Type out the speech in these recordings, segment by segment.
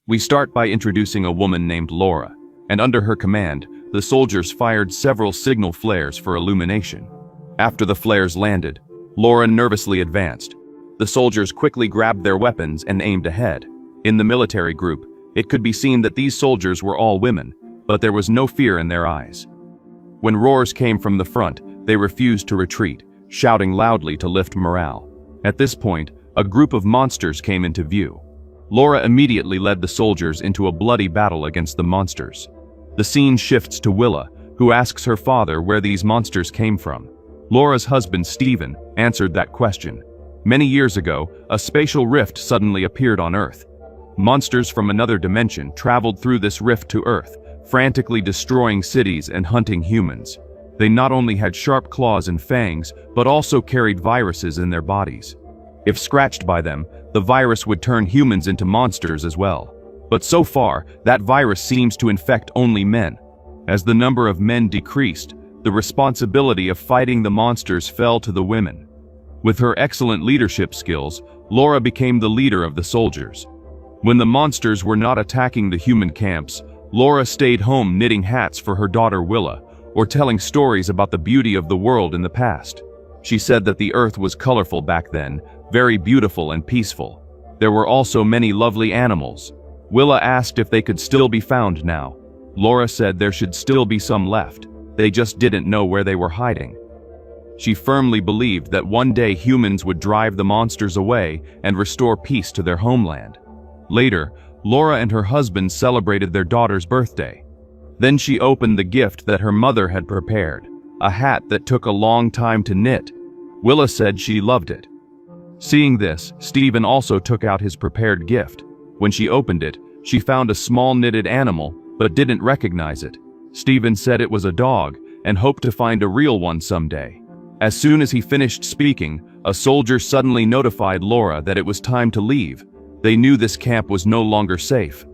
We start by introducing a woman named Laura, and under her command, the soldiers fired several signal flares for illumination. After the flares landed, Laura nervously advanced. The soldiers quickly grabbed their weapons and aimed ahead. In the military group, it could be seen that these soldiers were all women, but there was no fear in their eyes. When roars came from the front, they refused to retreat, shouting loudly to lift morale. At this point, a group of monsters came into view. Laura immediately led the soldiers into a bloody battle against the monsters. The scene shifts to Willa, who asks her father where these monsters came from. Laura's husband, Stephen, answered that question. Many years ago, a spatial rift suddenly appeared on Earth. Monsters from another dimension traveled through this rift to Earth, frantically destroying cities and hunting humans. They not only had sharp claws and fangs, but also carried viruses in their bodies. If scratched by them, the virus would turn humans into monsters as well. But so far, that virus seems to infect only men. As the number of men decreased, the responsibility of fighting the monsters fell to the women. With her excellent leadership skills, Laura became the leader of the soldiers. When the monsters were not attacking the human camps, Laura stayed home knitting hats for her daughter Willa, or telling stories about the beauty of the world in the past. She said that the earth was colorful back then, very beautiful and peaceful. There were also many lovely animals. Willa asked if they could still be found now. Laura said there should still be some left. They just didn't know where they were hiding. She firmly believed that one day humans would drive the monsters away and restore peace to their homeland. Later, Laura and her husband celebrated their daughter's birthday. Then she opened the gift that her mother had prepared, a hat that took a long time to knit. Willa said she loved it. Seeing this, Stephen also took out his prepared gift. When she opened it, she found a small knitted animal, but didn't recognize it. Stephen said it was a dog, and hoped to find a real one someday. As soon as he finished speaking, a soldier suddenly notified Laura that it was time to leave. They knew this camp was no longer safe.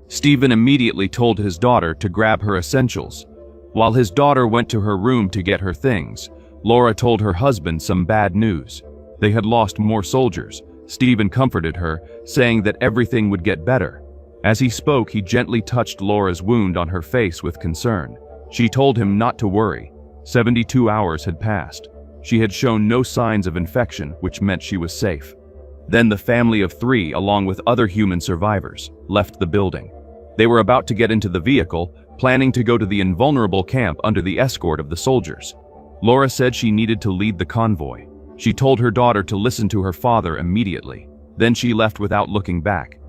Stephen immediately told his daughter to grab her essentials. While his daughter went to her room to get her things, Laura told her husband some bad news. They had lost more soldiers. Stephen comforted her, saying that everything would get better. As he spoke, he gently touched Laura's wound on her face with concern. She told him not to worry. 72 hours had passed. She had shown no signs of infection, which meant she was safe. Then the family of 3, along with other human survivors, left the building. They were about to get into the vehicle, planning to go to the invulnerable camp under the escort of the soldiers. Laura said she needed to lead the convoy. She told her daughter to listen to her father immediately. Then she left without looking back.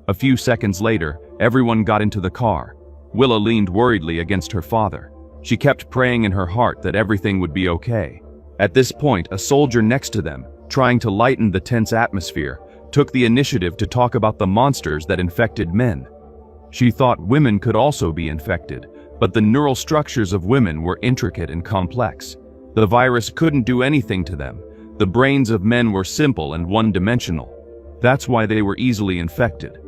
A few seconds later, everyone got into the car. Willa leaned worriedly against her father. She kept praying in her heart that everything would be okay. At this point, a soldier next to them, trying to lighten the tense atmosphere, took the initiative to talk about the monsters that infected men. She thought women could also be infected, but the neural structures of women were intricate and complex. The virus couldn't do anything to them. The brains of men were simple and one-dimensional. That's why they were easily infected.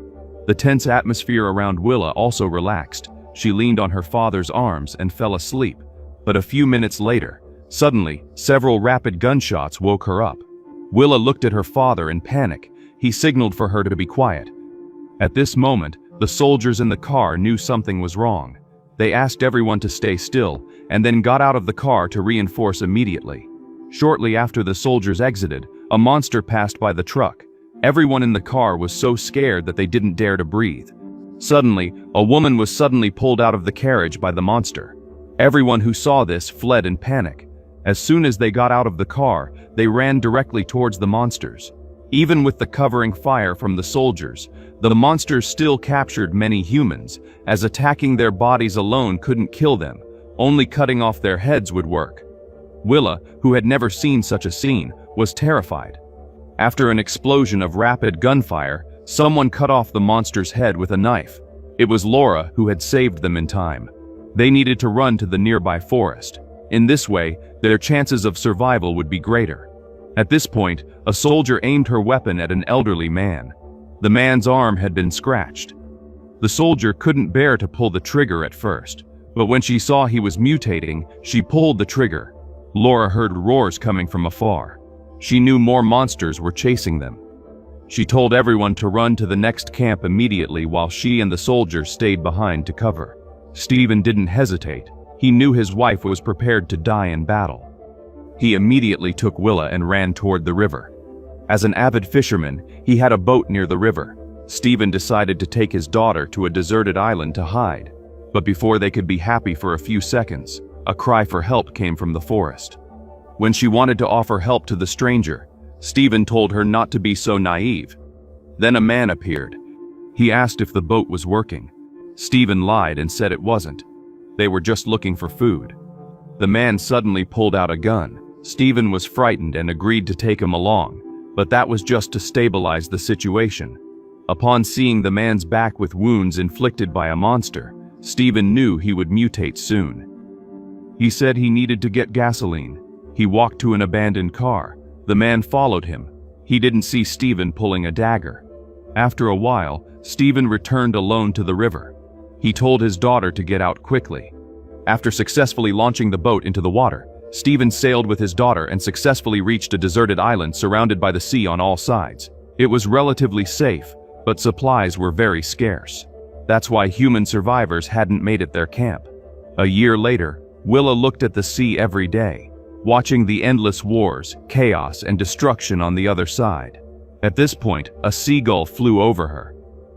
The tense atmosphere around Willa also relaxed. She leaned on her father's arms and fell asleep. But a few minutes later, suddenly, several rapid gunshots woke her up. Willa looked at her father in panic. He signaled for her to be quiet. At this moment, the soldiers in the car knew something was wrong. They asked everyone to stay still, and then got out of the car to reinforce immediately. Shortly after the soldiers exited, a monster passed by the truck. Everyone in the car was so scared that they didn't dare to breathe. Suddenly, a woman was suddenly pulled out of the carriage by the monster. Everyone who saw this fled in panic. As soon as they got out of the car, they ran directly towards the monsters. Even with the covering fire from the soldiers, the monsters still captured many humans, as attacking their bodies alone couldn't kill them. Only cutting off their heads would work. Willa, who had never seen such a scene, was terrified. After an explosion of rapid gunfire, someone cut off the monster's head with a knife. It was Laura who had saved them in time. They needed to run to the nearby forest. In this way, their chances of survival would be greater. At this point, a soldier aimed her weapon at an elderly man. The man's arm had been scratched. The soldier couldn't bear to pull the trigger at first, but when she saw he was mutating, she pulled the trigger. Laura heard roars coming from afar. She knew more monsters were chasing them. She told everyone to run to the next camp immediately while she and the soldiers stayed behind to cover. Stephen didn't hesitate. He knew his wife was prepared to die in battle. He immediately took Willa and ran toward the river. As an avid fisherman, he had a boat near the river. Stephen decided to take his daughter to a deserted island to hide. But before they could be happy for a few seconds, a cry for help came from the forest. When she wanted to offer help to the stranger, Stephen told her not to be so naive. Then a man appeared. He asked if the boat was working. Stephen lied and said it wasn't. They were just looking for food. The man suddenly pulled out a gun. Stephen was frightened and agreed to take him along, but that was just to stabilize the situation. Upon seeing the man's back with wounds inflicted by a monster, Stephen knew he would mutate soon. He said he needed to get gasoline. He walked to an abandoned car. The man followed him. He didn't see Stephen pulling a dagger. After a while, Stephen returned alone to the river. He told his daughter to get out quickly. After successfully launching the boat into the water, Stephen sailed with his daughter and successfully reached a deserted island surrounded by the sea on all sides. It was relatively safe, but supplies were very scarce. That's why human survivors hadn't made it their camp. A year later, Willa looked at the sea every day, watching the endless wars, chaos, and destruction on the other side. At this point, a seagull flew over her.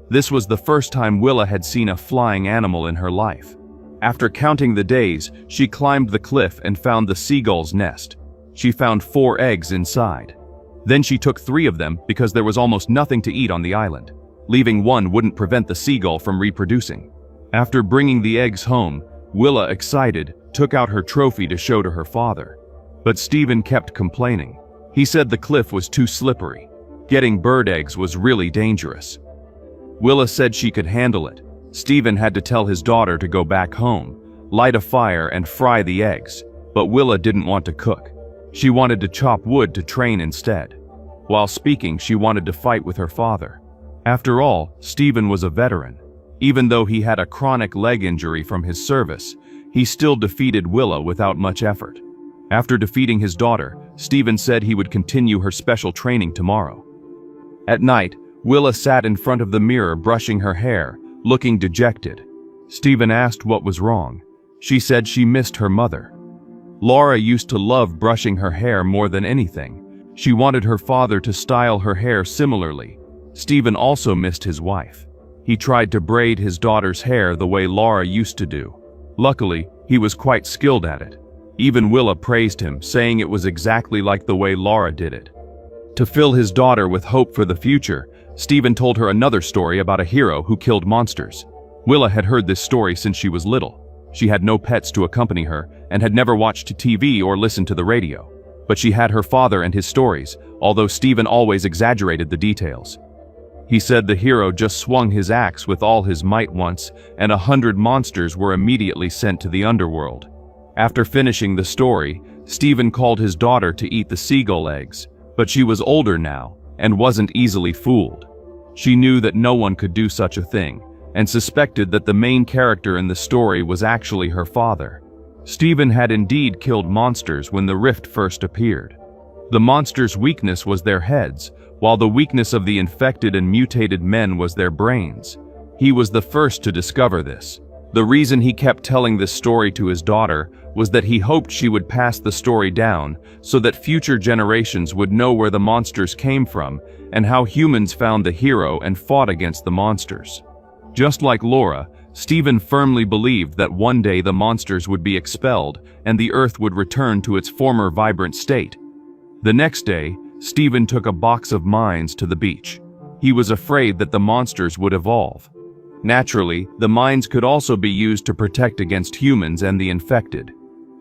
This was the first time Willa had seen a flying animal in her life. After counting the days, she climbed the cliff and found the seagull's nest. She found 4 eggs inside. Then she took 3 of them because there was almost nothing to eat on the island. Leaving one wouldn't prevent the seagull from reproducing. After bringing the eggs home, Willa, excited, took out her trophy to show to her father. But Stephen kept complaining. He said the cliff was too slippery. Getting bird eggs was really dangerous. Willa said she could handle it. Stephen had to tell his daughter to go back home, light a fire and fry the eggs, but Willa didn't want to cook. She wanted to chop wood to train instead. While speaking, she wanted to fight with her father. After all, Stephen was a veteran. Even though he had a chronic leg injury from his service, he still defeated Willa without much effort. After defeating his daughter, Stephen said he would continue her special training tomorrow. At night, Willa sat in front of the mirror brushing her hair, looking dejected. Stephen asked what was wrong. She said she missed her mother. Laura used to love brushing her hair more than anything. She wanted her father to style her hair similarly. Stephen also missed his wife. He tried to braid his daughter's hair the way Laura used to do. Luckily, he was quite skilled at it. Even Willa praised him, saying it was exactly like the way Laura did it. To fill his daughter with hope for the future, Stephen told her another story about a hero who killed monsters. Willa had heard this story since she was little. She had no pets to accompany her and had never watched TV or listened to the radio. But she had her father and his stories, although Stephen always exaggerated the details. He said the hero just swung his axe with all his might once, and 100 monsters were immediately sent to the underworld. After finishing the story, Stephen called his daughter to eat the seagull eggs, but she was older now and wasn't easily fooled. She knew that no one could do such a thing, and suspected that the main character in the story was actually her father. Stephen had indeed killed monsters when the rift first appeared. The monsters' weakness was their heads, while the weakness of the infected and mutated men was their brains. He was the first to discover this. The reason he kept telling this story to his daughter was that he hoped she would pass the story down so that future generations would know where the monsters came from and how humans found the hero and fought against the monsters. Just like Laura, Stephen firmly believed that one day the monsters would be expelled and the earth would return to its former vibrant state. The next day, Stephen took a box of mines to the beach. He was afraid that the monsters would evolve. Naturally, the mines could also be used to protect against humans and the infected.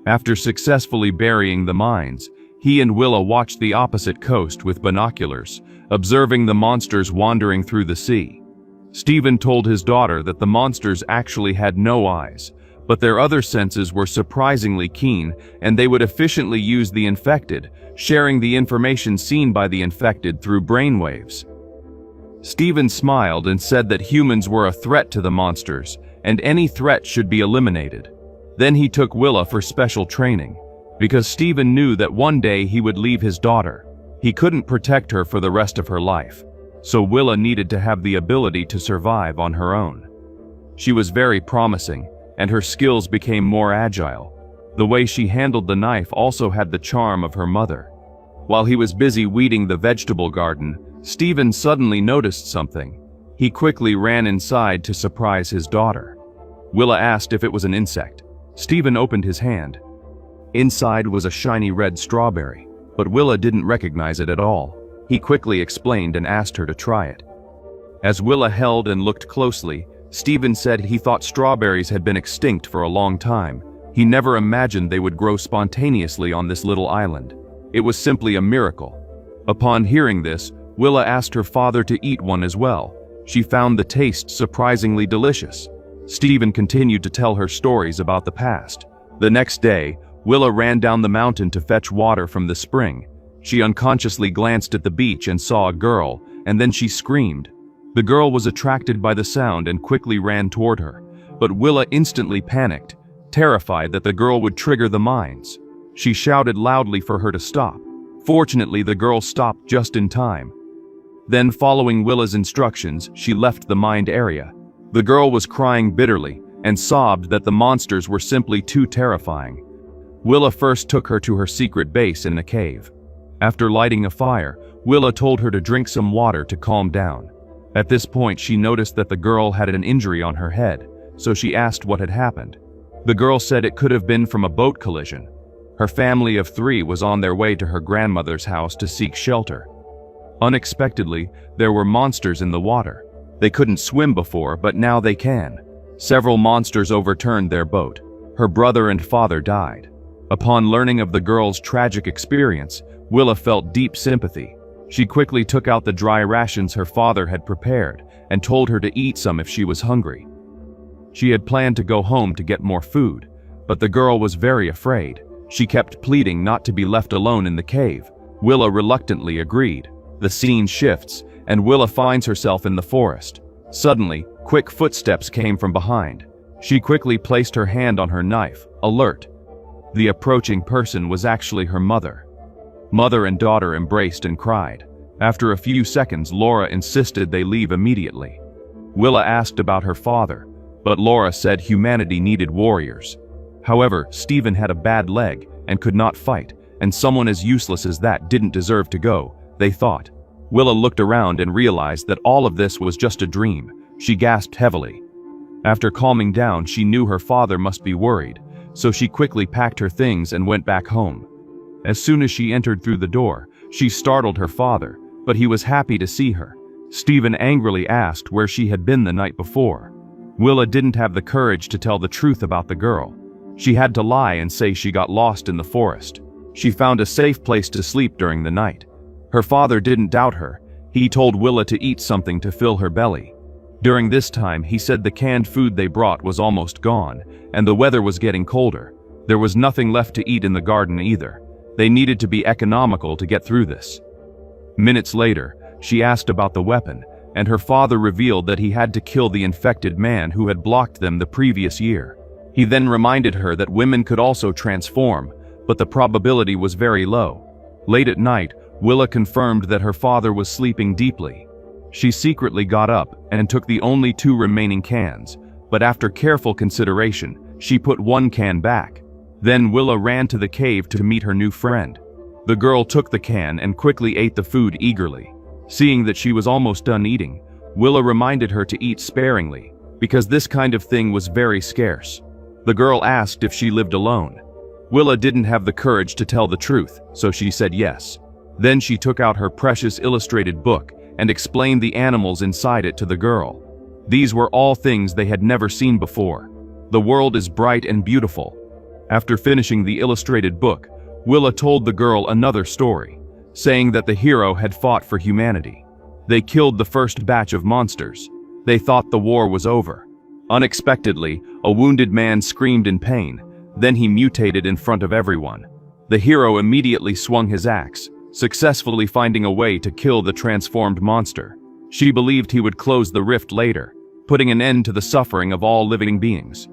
After successfully burying the mines, he and Willa watched the opposite coast with binoculars, observing the monsters wandering through the sea. Stephen told his daughter that the monsters actually had no eyes, but their other senses were surprisingly keen, and they would efficiently use the infected, sharing the information seen by the infected through brainwaves. Stephen smiled and said that humans were a threat to the monsters, and any threat should be eliminated. Then he took Willa for special training, because Stephen knew that one day he would leave his daughter. He couldn't protect her for the rest of her life. so Willa needed to have the ability to survive on her own. She was very promising, and her skills became more agile. The way she handled the knife also had the charm of her mother. While he was busy weeding the vegetable garden, Stephen suddenly noticed something. He quickly ran inside to surprise his daughter. Willa asked if it was an insect. Stephen opened his hand. Inside was a shiny red strawberry, but Willa didn't recognize it at all. He quickly explained and asked her to try it. As Willa held and looked closely, Stephen said he thought strawberries had been extinct for a long time. He never imagined they would grow spontaneously on this little island. It was simply a miracle. Upon hearing this, Willa asked her father to eat one as well. She found the taste surprisingly delicious. Stephen continued to tell her stories about the past. The next day, Willa ran down the mountain to fetch water from the spring. She unconsciously glanced at the beach and saw a girl, and then she screamed. The girl was attracted by the sound and quickly ran toward her, but Willa instantly panicked, terrified that the girl would trigger the mines. She shouted loudly for her to stop. Fortunately, the girl stopped just in time. Then, following Willa's instructions, she left the mined area. The girl was crying bitterly and sobbed that the monsters were simply too terrifying. Willa first took her to her secret base in a cave. After lighting a fire, Willa told her to drink some water to calm down. At this point, she noticed that the girl had an injury on her head, so she asked what had happened. The girl said it could have been from a boat collision. Her family of 3 was on their way to her grandmother's house to seek shelter. Unexpectedly, there were monsters in the water. They couldn't swim before, but now they can. Several monsters overturned their boat. Her brother and father died. Upon learning of the girl's tragic experience, Willa felt deep sympathy. She quickly took out the dry rations her father had prepared and told her to eat some if she was hungry. She had planned to go home to get more food, but the girl was very afraid. She kept pleading not to be left alone in the cave. Willa reluctantly agreed. The scene shifts, and Willa finds herself in the forest. Suddenly, quick footsteps came from behind. She quickly placed her hand on her knife, alert. The approaching person was actually her mother. Mother and daughter embraced and cried. After a few seconds, Laura insisted they leave immediately. Willa asked about her father, but Laura said humanity needed warriors. However, Stephen had a bad leg and could not fight, and someone as useless as that didn't deserve to go, they thought. Willa looked around and realized that all of this was just a dream. She gasped heavily. After calming down, she knew her father must be worried, so she quickly packed her things and went back home. As soon as she entered through the door, she startled her father, but he was happy to see her. Stephen angrily asked where she had been the night before. Willa didn't have the courage to tell the truth about the girl. She had to lie and say she got lost in the forest. She found a safe place to sleep during the night. Her father didn't doubt her. He told Willa to eat something to fill her belly. During this time, he said the canned food they brought was almost gone, and the weather was getting colder. There was nothing left to eat in the garden either. They needed to be economical to get through this. Minutes later, she asked about the weapon, and her father revealed that he had to kill the infected man who had blocked them the previous year. He then reminded her that women could also transform, but the probability was very low. Late at night, Willa confirmed that her father was sleeping deeply. She secretly got up and took the only 2 remaining cans, but after careful consideration, she put 1 can back. Then Willa ran to the cave to meet her new friend. The girl took the can and quickly ate the food eagerly. Seeing that she was almost done eating, Willa reminded her to eat sparingly, because this kind of thing was very scarce. The girl asked if she lived alone. Willa didn't have the courage to tell the truth, so she said yes. Then she took out her precious illustrated book and explained the animals inside it to the girl. These were all things they had never seen before. The world is bright and beautiful. After finishing the illustrated book, Willa told the girl another story, saying that the hero had fought for humanity. They killed the first batch of monsters. They thought the war was over. Unexpectedly, a wounded man screamed in pain. Then he mutated in front of everyone. The hero immediately swung his axe, successfully finding a way to kill the transformed monster. She believed he would close the rift later, putting an end to the suffering of all living beings.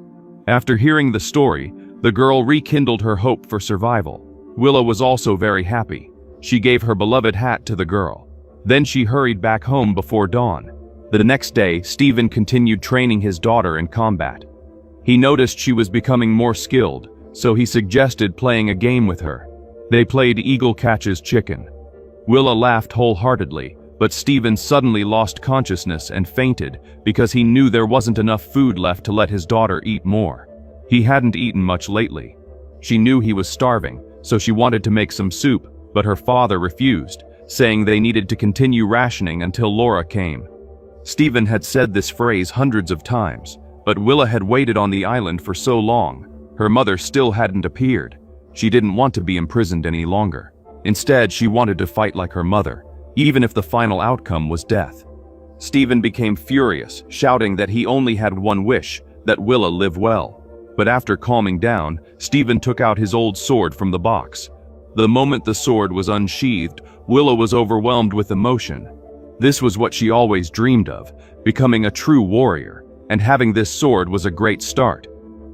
After hearing the story, the girl rekindled her hope for survival. Willa was also very happy. She gave her beloved hat to the girl. Then she hurried back home before dawn. The next day, Stephen continued training his daughter in combat. He noticed she was becoming more skilled, so he suggested playing a game with her. They played Eagle Catches Chicken. Willa laughed wholeheartedly, but Stephen suddenly lost consciousness and fainted because he knew there wasn't enough food left to let his daughter eat more. He hadn't eaten much lately. She knew he was starving, so she wanted to make some soup, but her father refused, saying they needed to continue rationing until Laura came. Stephen had said this phrase hundreds of times, but Willa had waited on the island for so long. Her mother still hadn't appeared. She didn't want to be imprisoned any longer. Instead, she wanted to fight like her mother, even if the final outcome was death. Stephen became furious, shouting that he only had one wish, that Willa live well. But after calming down, Stephen took out his old sword from the box. The moment the sword was unsheathed, Willa was overwhelmed with emotion. This was what she always dreamed of, becoming a true warrior, and having this sword was a great start.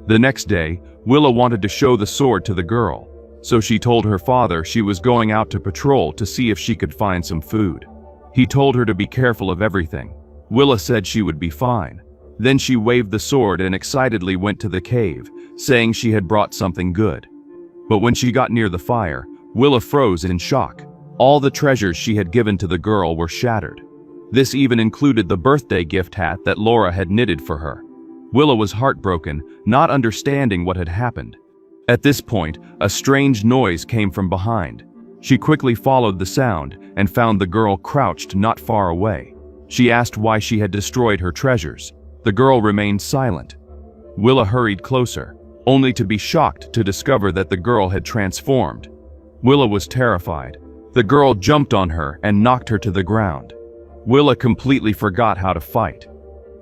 The next day, Willa wanted to show the sword to the girl, so she told her father she was going out to patrol to see if she could find some food. He told her to be careful of everything. Willa said she would be fine. Then she waved the sword and excitedly went to the cave, saying she had brought something good. But when she got near the fire, Willa froze in shock. All the treasures she had given to the girl were shattered. This even included the birthday gift hat that Laura had knitted for her. Willa was heartbroken, not understanding what had happened. At this point, a strange noise came from behind. She quickly followed the sound and found the girl crouched not far away. She asked why she had destroyed her treasures. The girl remained silent. Willa hurried closer, only to be shocked to discover that the girl had transformed. Willa was terrified. The girl jumped on her and knocked her to the ground. Willa completely forgot how to fight.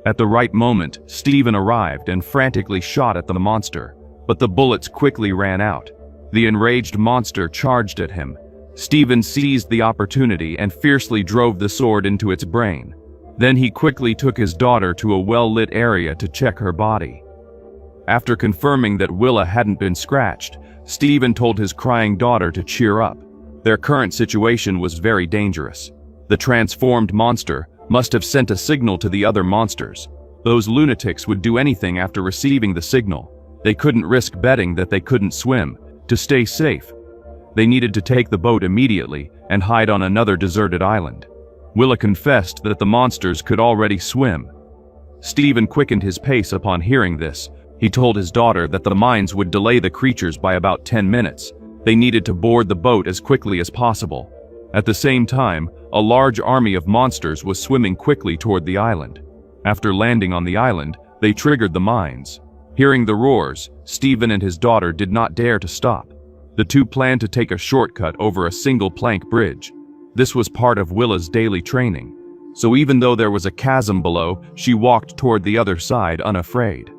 At the right moment, Stephen arrived and frantically shot at the monster, but the bullets quickly ran out. The enraged monster charged at him. Stephen seized the opportunity and fiercely drove the sword into its brain. Then he quickly took his daughter to a well-lit area to check her body. After confirming that Willa hadn't been scratched, Stephen told his crying daughter to cheer up. Their current situation was very dangerous. The transformed monster must have sent a signal to the other monsters. Those lunatics would do anything after receiving the signal. They couldn't risk betting that they couldn't swim. To stay safe, they needed to take the boat immediately and hide on another deserted island. Willa confessed that the monsters could already swim. Stephen quickened his pace upon hearing this. He told his daughter that the mines would delay the creatures by about 10 minutes. They needed to board the boat as quickly as possible. At the same time, a large army of monsters was swimming quickly toward the island. After landing on the island, they triggered the mines. Hearing the roars, Stephen and his daughter did not dare to stop. The two planned to take a shortcut over a single plank bridge. This was part of Willa's daily training. So even though there was a chasm below, she walked toward the other side unafraid.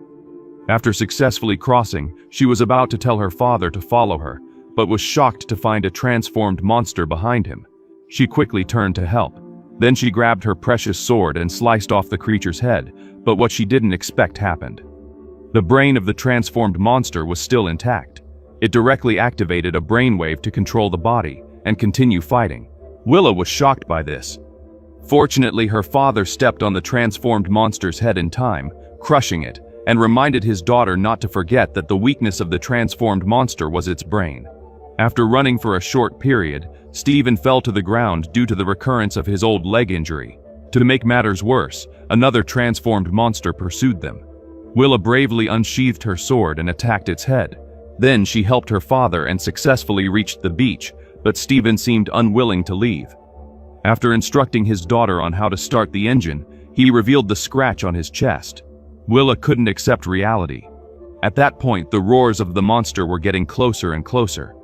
After successfully crossing, she was about to tell her father to follow her, but was shocked to find a transformed monster behind him. She quickly turned to help. Then she grabbed her precious sword and sliced off the creature's head, but what she didn't expect happened. The brain of the transformed monster was still intact. It directly activated a brainwave to control the body and continue fighting. Willa was shocked by this. Fortunately, her father stepped on the transformed monster's head in time, crushing it, and reminded his daughter not to forget that the weakness of the transformed monster was its brain. After running for a short period, Stephen fell to the ground due to the recurrence of his old leg injury. To make matters worse, another transformed monster pursued them. Willa bravely unsheathed her sword and attacked its head. Then she helped her father and successfully reached the beach, but Stephen seemed unwilling to leave. After instructing his daughter on how to start the engine, he revealed the scratch on his chest. Willa couldn't accept reality. At that point, the roars of the monster were getting closer and closer.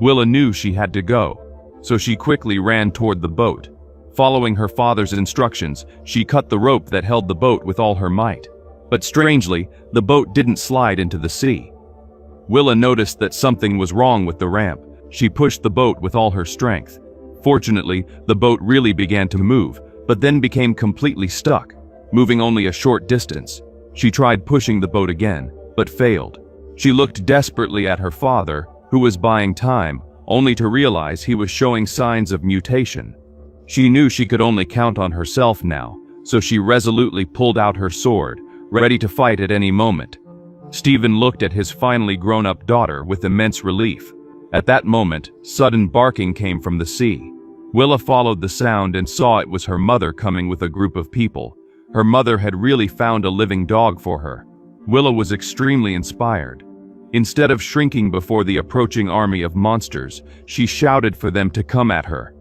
Willa knew she had to go, so she quickly ran toward the boat. Following her father's instructions, she cut the rope that held the boat with all her might. But strangely, the boat didn't slide into the sea. Willa noticed that something was wrong with the ramp. She pushed the boat with all her strength. Fortunately, the boat really began to move, but then became completely stuck, moving only a short distance. She tried pushing the boat again, but failed. She looked desperately at her father, who was buying time, only to realize he was showing signs of mutation. She knew she could only count on herself now, so she resolutely pulled out her sword, ready to fight at any moment. Stephen looked at his finally grown-up daughter with immense relief. At that moment, sudden barking came from the sea. Willa followed the sound and saw it was her mother coming with a group of people. Her mother had really found a living dog for her. Willa was extremely inspired. Instead of shrinking before the approaching army of monsters, she shouted for them to come at her.